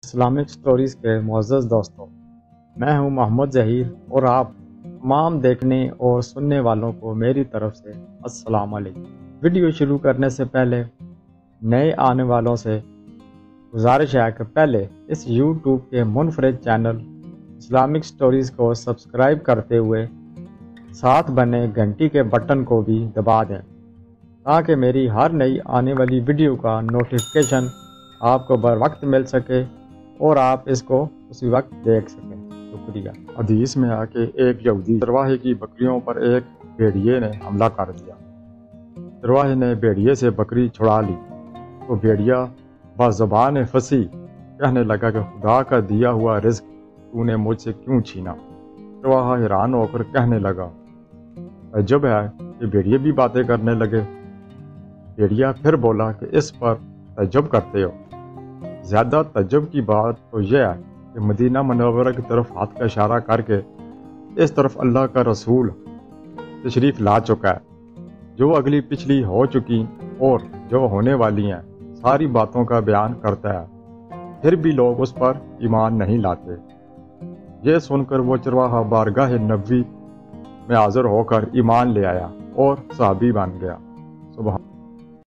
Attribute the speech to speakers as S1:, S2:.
S1: Islamic stories کے معزز دوستوں، میں ہوں محمد ظہیر اور آپ تمام دیکھنے اور سننے والوں کو میری طرف سے السلام علیکم۔ ویڈیو شروع کرنے سے پہلے نئے آنے والوں سے گزارش ہے کہ پہلے اس یوٹیوب کے منفرد چینل اسلامک سٹوریز کو سبسکرائب کرتے ہوئے ساتھ بنے گھنٹی کے بٹن کو بھی دبا دیں تاکہ میری ہر نئی آنے والی ویڈیو کا نوٹیفیکیشن آپ کو بر وقت مل سکے اور آپ اس کو اسی وقت دیکھ سکیں۔ شکریہ۔
S2: حدیث میں آ کے ایک یہودی چرواہے کی بکریوں پر ایک بھیڑیے نے حملہ کر دیا۔ چرواہے نے بھیڑیے سے بکری چھڑا لی تو بھیڑیا بزبان فصیح کہنے لگا کہ خدا کا دیا ہوا رزق تو نے مجھ سے کیوں چھینا۔ چرواہا حیران ہو کر کہنے لگا، عجب ہے کہ بھیڑیے بھی باتیں کرنے لگے۔ بھیڑیا پھر بولا کہ اس پر تعجب کرتے ہو؟ زیادہ تعجب کی بات تو یہ ہے کہ مدینہ منورہ کی طرف ہاتھ کا اشارہ کر کے اس طرف اللہ کا رسول تشریف لا چکا ہے، جو اگلی پچھلی ہو چکی اور جو ہونے والی ہیں ساری باتوں کا بیان کرتا ہے، پھر بھی لوگ اس پر ایمان نہیں لاتے۔ یہ سن کر وہ چرواہا بارگاہ نبوی میں حاضر ہو کر ایمان لے آیا اور صحابی بن گیا۔ سبحان